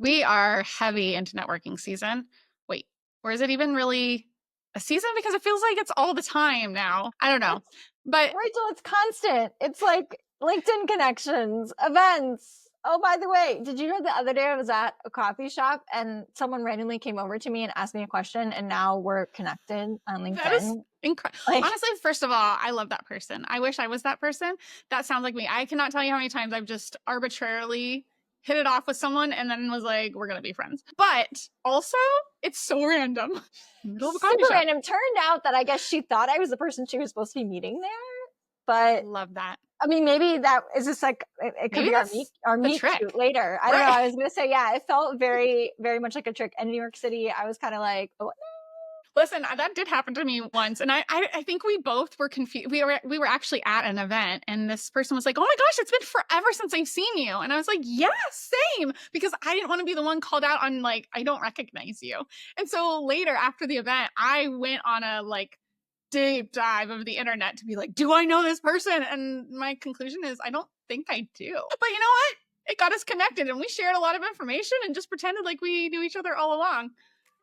We are heavy into networking season. Wait, or is it even really a season? Because it feels like it's all the time now. I don't know. But Rachel, it's constant. It's like LinkedIn connections, events. Oh, by the way, did you know the other day I was at a coffee shop and someone randomly came over to me and asked me a question, and now we're connected on LinkedIn? that is incredible. Like, Honestly, first of all, I love that person. I wish I was that person. That sounds like me. I cannot tell you how many times I've just arbitrarily hit it off with someone and then was like, we're going to be friends. But also, it's so random. Middle of a coffee super shop. random. Turned out that I guess she thought I was the person she was supposed to be meeting there. But Love that. I mean, maybe that is just like, it could Maybe be our that's meet trick. cute later. I don't know. Right. I was going to say, yeah, it felt very, very much like a trick. And New York City, I was kind of like, oh, Listen, that did happen to me once, and I think we both were confused. We were actually at an event, and this person was like, "Oh my gosh, it's been forever since I've seen you," and I was like, "Yeah, same," because I didn't want to be the one called out on like I don't recognize you. And so later after the event, I went on a like deep dive of the internet to be like, "Do I know this person?" And my conclusion is, I don't think I do. But you know what? It got us connected, and we shared a lot of information and just pretended like we knew each other all along.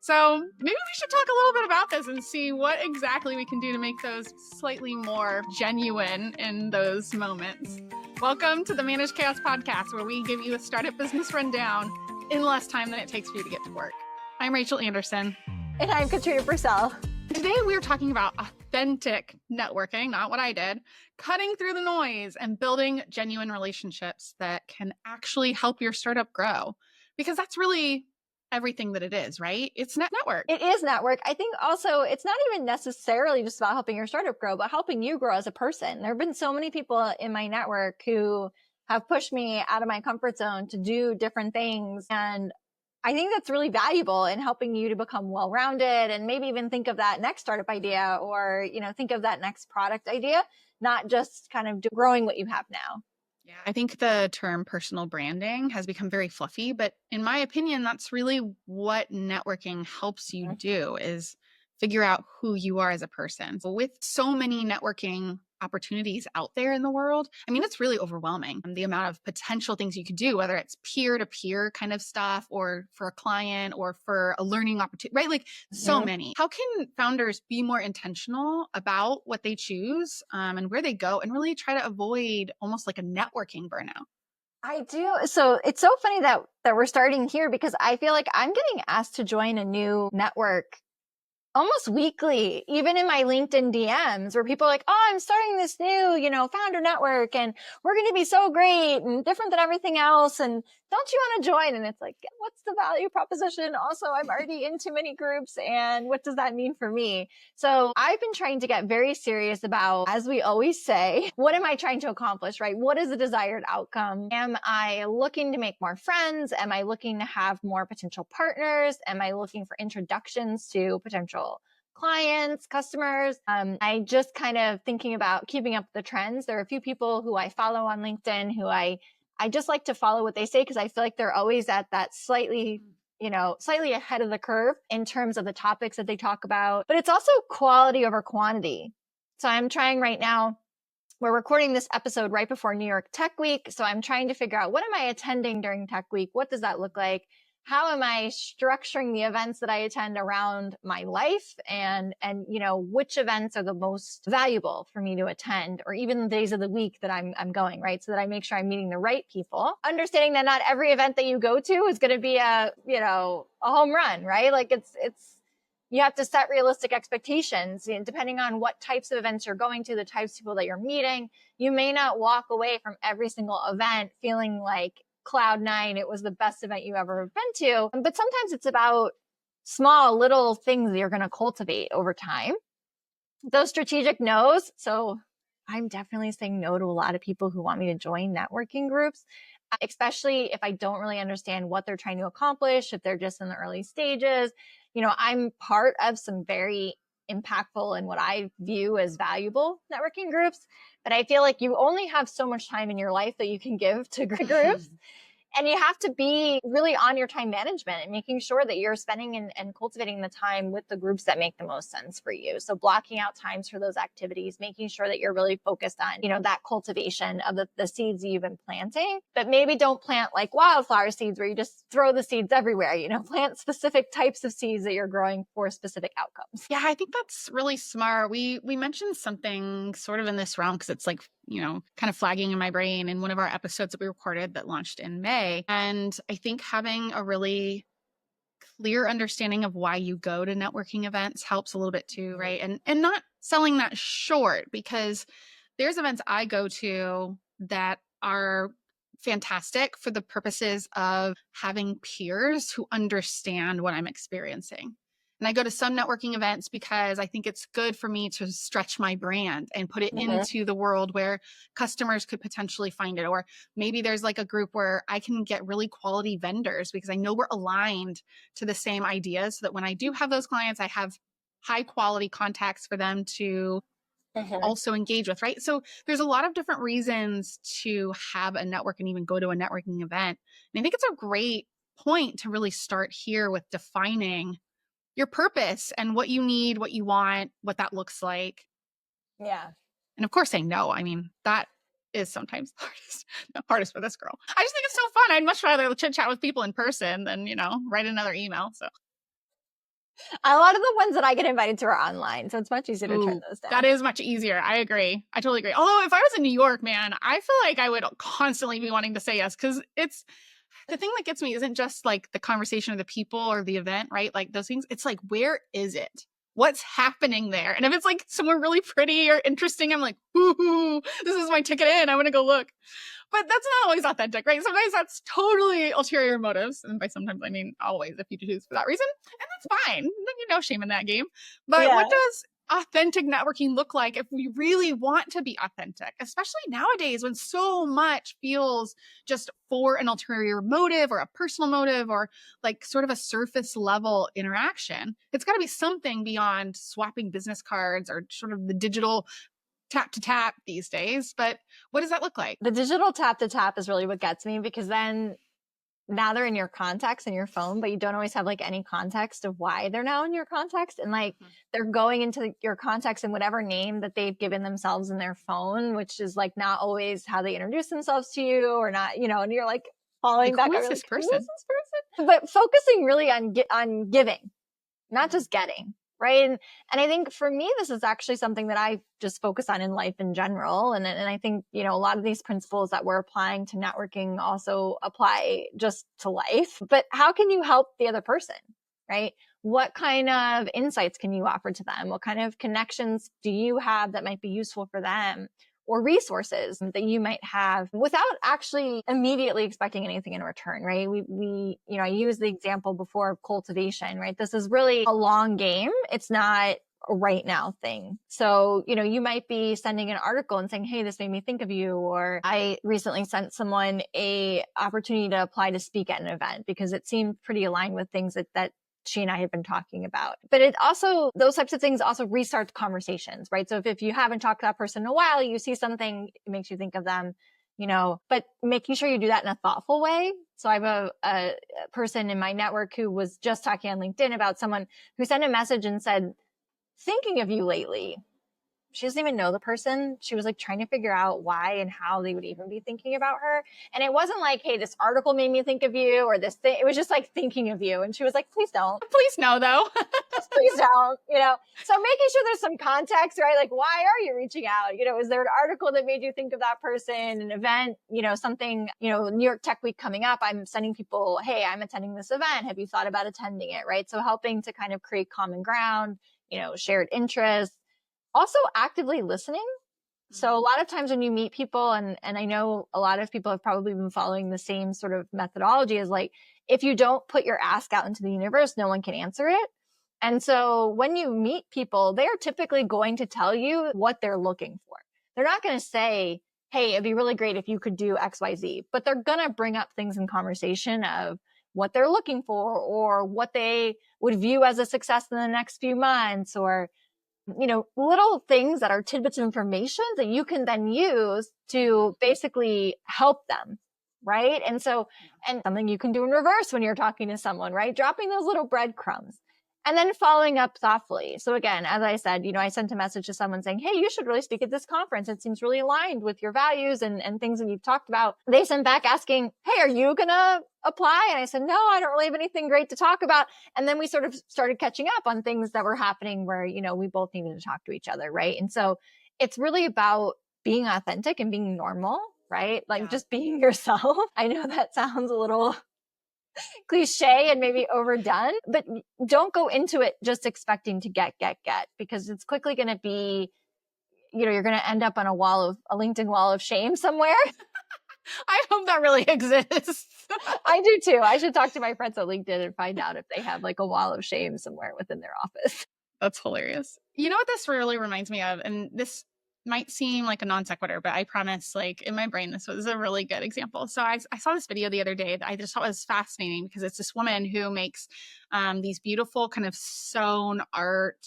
So maybe we should talk a little bit about this and see what exactly we can do to make those slightly more genuine in those moments. Welcome to the Manage Chaos podcast, where we give you a startup business rundown in less time than it takes for you to get to work. I'm Rachel Anderson. and I'm Katrina Purcell. Today we're talking about authentic networking, not what I did, cutting through the noise and building genuine relationships that can actually help your startup grow. Because that's really everything that it is, right? It's network. It is network. I think also it's not even necessarily just about helping your startup grow, but helping you grow as a person. There have been so many people in my network who have pushed me out of my comfort zone to do different things. And I think that's really valuable in helping you to become well-rounded and maybe even think of that next startup idea or, think of that next product idea, not just kind of growing what you have now. Yeah, I think the term personal branding has become very fluffy, but in my opinion, that's really what networking helps you do is figure out who you are as a person. So with so many networking opportunities out there in the world, I mean, it's really overwhelming. The amount of potential things you could do, whether it's peer-to-peer kind of stuff or for a client or for a learning opportunity, right? Like so many. How can founders be more intentional about what they choose and where they go and really try to avoid almost like a networking burnout? I do. So it's so funny that we're starting here because I feel like I'm getting asked to join a new network almost weekly, even in my LinkedIn DMs where people are like, oh, I'm starting this new, founder network and we're going to be so great and different than everything else. And don't you want to join? And it's like, what's the value proposition? Also, I'm already in too many groups. And what does that mean for me? So I've been trying to get very serious about, as we always say, what am I trying to accomplish, right? What is the desired outcome? Am I looking to make more friends? Am I looking to have more potential partners? Am I looking for introductions to potential clients, customers? I just kind of thinking about keeping up with the trends. There are a few people who I follow on LinkedIn who I just like to follow what they say because I feel like they're always at that slightly ahead of the curve in terms of the topics that they talk about. But it's also quality over quantity. So I'm trying right now. We're recording this episode right before New York Tech Week. So I'm trying to figure out, what am I attending during Tech Week? What does that look like? How am I structuring the events that I attend around my life and which events are the most valuable for me to attend, or even the days of the week that I'm going, right? So that I make sure I'm meeting the right people, understanding that not every event that you go to is going to be a home run, right? Like you have to set realistic expectations, depending on what types of events you're going to, the types of people that you're meeting. You may not walk away from every single event feeling like cloud nine, it was the best event you ever been to. But sometimes it's about small little things that you're going to cultivate over time. Those strategic no's. So I'm definitely saying no to a lot of people who want me to join networking groups, especially if I don't really understand what they're trying to accomplish, if they're just in the early stages. I'm part of some very impactful and what I view as valuable networking groups, but I feel like you only have so much time in your life that you can give to groups. And you have to be really on your time management and making sure that you're spending and cultivating the time with the groups that make the most sense for you. So blocking out times for those activities, making sure that you're really focused on, that cultivation of the seeds that you've been planting. But maybe don't plant like wildflower seeds where you just throw the seeds everywhere, plant specific types of seeds that you're growing for specific outcomes. Yeah, I think that's really smart. We mentioned something sort of in this realm because it's like, kind of flagging in my brain in one of our episodes that we recorded that launched in May. And I think having a really clear understanding of why you go to networking events helps a little bit too, right? And not selling that short, because there's events I go to that are fantastic for the purposes of having peers who understand what I'm experiencing. And I go to some networking events because I think it's good for me to stretch my brand and put it into the world where customers could potentially find it. Or maybe there's like a group where I can get really quality vendors because I know we're aligned to the same ideas, so that when I do have those clients, I have high quality contacts for them to also engage with, right? So there's a lot of different reasons to have a network and even go to a networking event. And I think it's a great point to really start here with defining your purpose and what you need, what you want, what that looks like. Yeah. And of course, saying no. I mean, that is sometimes the hardest for this girl. I just think it's so fun. I'd much rather chit chat with people in person than, write another email. So a lot of the ones that I get invited to are online, so it's much easier to turn those down. That is much easier. I agree. I totally agree. Although if I was in New York, man, I feel like I would constantly be wanting to say yes, because it's the thing that gets me isn't just like the conversation of the people or the event, right? Like those things. It's like, where is it? What's happening there? And if it's like somewhere really pretty or interesting, I'm like, woohoo, this is my ticket in. I want to go look. But that's not always authentic, right? Sometimes that's totally ulterior motives. And by sometimes, I mean always, if you choose for that reason. And that's fine. No shame in that game. But what does authentic networking look like if we really want to be authentic, especially nowadays when so much feels just for an ulterior motive or a personal motive or like sort of a surface level interaction? It's got to be something beyond swapping business cards or sort of the digital tap to tap these days. But what does that look like? The digital tap to tap is really what gets me, because then now they're in your contacts in your phone, but you don't always have like any context of why they're now in your context. And like they're going into your contacts in whatever name that they've given themselves in their phone, which is like not always how they introduce themselves to you or not, and you're like following back. Who is this person? But focusing really on giving, not just getting. Right. And I think for me, this is actually something that I just focus on in life in general. And I think, a lot of these principles that we're applying to networking also apply just to life. But how can you help the other person? Right. What kind of insights can you offer to them? What kind of connections do you have that might be useful for them? Or resources that you might have without actually immediately expecting anything in return, right? I used the example before of cultivation, right? This is really a long game. It's not a right now thing. So, you might be sending an article and saying, hey, this made me think of you. Or I recently sent someone a opportunity to apply to speak at an event because it seemed pretty aligned with things that she and I had been talking about. But it also, those types of things also restart conversations, right? So if you haven't talked to that person in a while, you see something, it makes you think of them, but making sure you do that in a thoughtful way. So I have a person in my network who was just talking on LinkedIn about someone who sent a message and said, thinking of you lately. She doesn't even know the person. She was like trying to figure out why and how they would even be thinking about her. And it wasn't like, hey, this article made me think of you or this thing. It was just like thinking of you. And she was like, please don't. Please no, though. Please don't, So making sure there's some context, right? Like, why are you reaching out? Is there an article that made you think of that person, an event, something, New York Tech Week coming up. I'm sending people, hey, I'm attending this event. Have you thought about attending it, right? So helping to kind of create common ground, shared interests. Also actively listening. So a lot of times when you meet people, and I know a lot of people have probably been following the same sort of methodology, is like, if you don't put your ask out into the universe, no one can answer it. And so when you meet people, they're typically going to tell you what they're looking for. They're not going to say, hey, it'd be really great if you could do X, Y, Z, but they're going to bring up things in conversation of what they're looking for or what they would view as a success in the next few months, or little things that are tidbits of information that you can then use to basically help them right? And so, and something you can do in reverse when you're talking to someone, right? Dropping those little breadcrumbs and then following up thoughtfully. So again, as I said, I sent a message to someone saying, hey, you should really speak at this conference. It seems really aligned with your values and things that you've talked about. They sent back asking, hey, are you going to apply? And I said, no, I don't really have anything great to talk about. And then we sort of started catching up on things that were happening where, we both needed to talk to each other, right? And so it's really about being authentic and being normal, right? Like just being yourself. I know that sounds a little cliche and maybe overdone, but don't go into it just expecting to get, because it's quickly going to be, you're going to end up on a LinkedIn wall of shame somewhere. I hope that really exists. I do too. I should talk to my friends on LinkedIn and find out if they have like a wall of shame somewhere within their office. That's hilarious. You know what this really reminds me of? And this might seem like a non sequitur, but I promise, like in my brain, this was a really good example. So I saw this video the other day that I just thought was fascinating because it's this woman who makes these beautiful kind of sewn art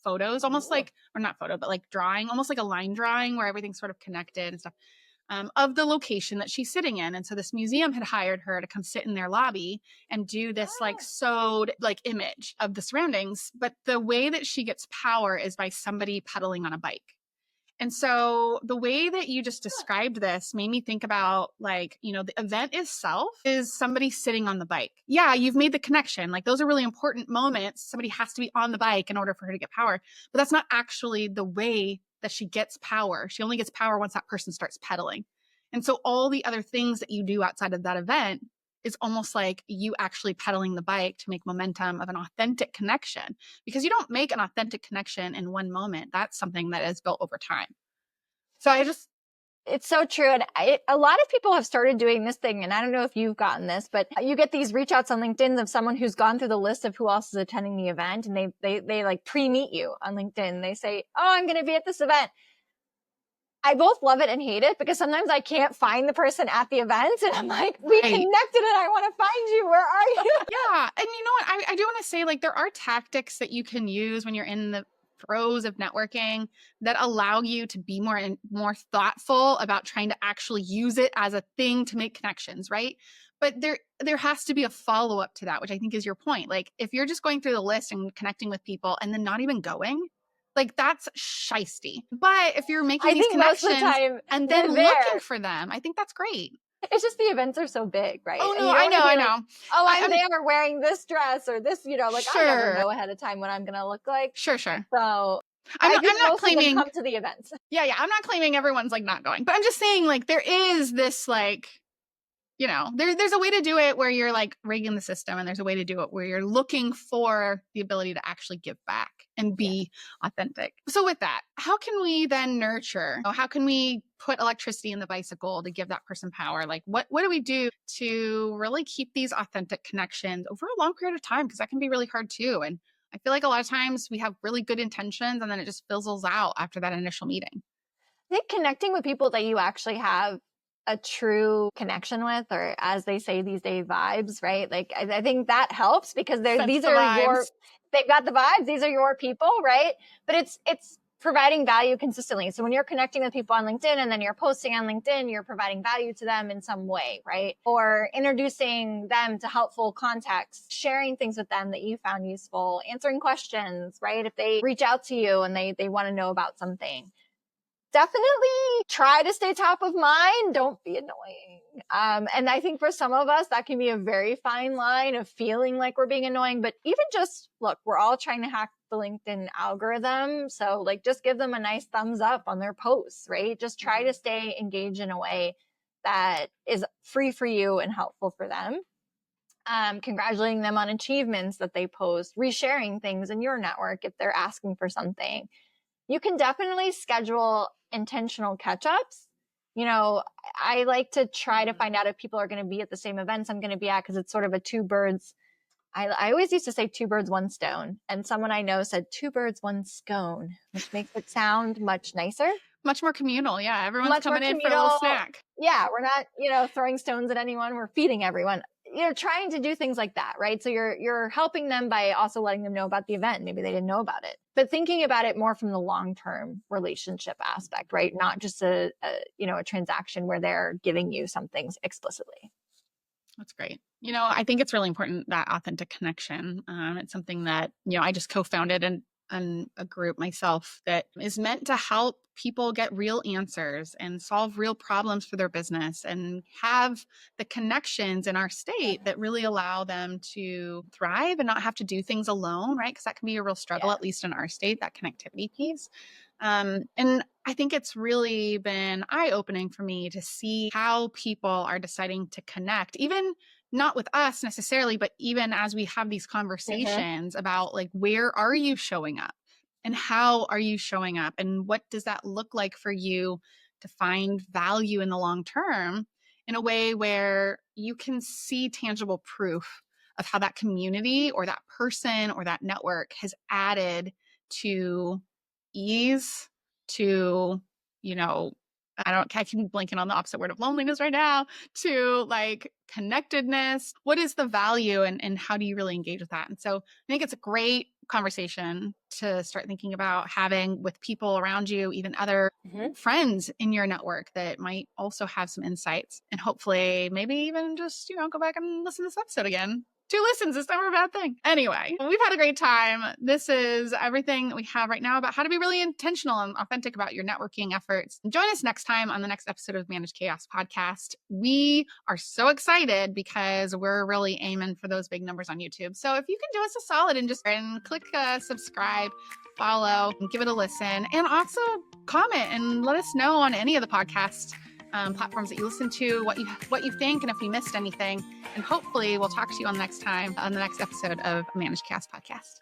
photos, almost like, or not photo, but like drawing, almost like a line drawing where everything's sort of connected and stuff. Of the location that she's sitting in. And so this museum had hired her to come sit in their lobby and do this like sewed like image of the surroundings. But the way that she gets power is by somebody pedaling on a bike. And so the way that you just described this made me think about like, the event itself is somebody sitting on the bike. Yeah, you've made the connection. Like those are really important moments. Somebody has to be on the bike in order for her to get power. But that's not actually the way that she gets power. She only gets power once that person starts pedaling. And so all the other things that you do outside of that event is almost like you actually pedaling the bike to make momentum of an authentic connection, because you don't make an authentic connection in one moment. That's something that is built over time. So it's so true. And a lot of people have started doing this thing. And I don't know if you've gotten this, but you get these reach outs on LinkedIn of someone who's gone through the list of who else is attending the event. And they like pre-meet you on LinkedIn. They say, oh, I'm going to be at this event. I both love it and hate it because sometimes I can't find the person at the event and I'm like, we connected and I want to find you. Where are you? Yeah. And you know what? I do want to say, like, there are tactics that you can use when you're in the throes of networking that allow you to be more thoughtful about trying to actually use it as a thing to make connections, right? But there has to be a follow-up to that, which I think is your point. Like, if you're just going through the list and connecting with people and then not even going, like that's shisty. But if you're making these connections and then looking for them, I think that's great. It's just the events are so big, right? Oh no, I know. Oh, I'm there wearing this dress or this, like I never know ahead of time what I'm gonna look like. Sure. So I'm not claiming come to the events. Yeah. I'm not claiming everyone's like not going, but I'm just saying like there is this like, there's a way to do it where you're like rigging the system, and there's a way to do it where you're looking for the ability to actually give back and be authentic. So with that, how can we then nurture? How can we put electricity in the bicycle to give that person power? Like what do we do to really keep these authentic connections over a long period of time? Because that can be really hard too. And I feel like a lot of times we have really good intentions and then it just fizzles out after that initial meeting. I think connecting with people that you actually have a true connection with, or as they say these days, vibes, right? Like I think that helps because they've got the vibes. These are your people, right? But it's providing value consistently. So when you're connecting with people on LinkedIn and then you're posting on LinkedIn, you're providing value to them in some way, right? Or introducing them to helpful context, sharing things with them that you found useful, answering questions, right? If they reach out to you and they want to know about something. Definitely try to stay top of mind. Don't be annoying. And I think for some of us, that can be a very fine line of feeling like we're being annoying. But even just look, we're all trying to hack the LinkedIn algorithm. So like just give them a nice thumbs up on their posts, right? Just try to stay engaged in a way that is free for you and helpful for them. Congratulating them on achievements that they post, resharing things in your network if they're asking for something. You can definitely schedule intentional catch-ups. I like to try to find out if people are going to be at the same events I'm going to be at, because it's sort of a two birds. I always used to say 2 birds, 1 stone. And someone I know said 2 birds, 1 scone, which makes it sound much nicer. Much more communal. Yeah. Everyone's coming in for a little snack. Yeah. We're not, throwing stones at anyone. We're feeding everyone. trying to do things like that, right? So you're helping them by also letting them know about the event. Maybe they didn't know about it, but thinking about it more from the long-term relationship aspect, right? Not just a transaction where they're giving you something explicitly. That's great. I think it's really important, that authentic connection. It's something that, I just co-founded and a group myself that is meant to help people get real answers and solve real problems for their business and have the connections in our state that really allow them to thrive and not have to do things alone, right? Because that can be a real struggle, at least in our state, that connectivity piece. And I think it's really been eye-opening for me to see how people are deciding to connect, even not with us necessarily, but even as we have these conversations about like, where are you showing up and how are you showing up? And what does that look like for you to find value in the long term in a way where you can see tangible proof of how that community or that person or that network has added to ease, to, I keep blanking on the opposite word of loneliness right now, to like connectedness. What is the value and how do you really engage with that? And so I think it's a great conversation to start thinking about having with people around you, even other friends in your network that might also have some insights, and hopefully maybe even just, go back and listen to this episode again. 2 listens is never a bad thing. Anyway, we've had a great time. This is everything that we have right now about how to be really intentional and authentic about your networking efforts. And join us next time on the next episode of Manage Chaos Podcast. We are so excited because we're really aiming for those big numbers on YouTube. So if you can do us a solid and just click subscribe, follow, and give it a listen, and also comment and let us know on any of the podcast platforms that you listen to, what you think, and if we missed anything. And hopefully we'll talk to you on the next episode of Manage Chaos Podcast.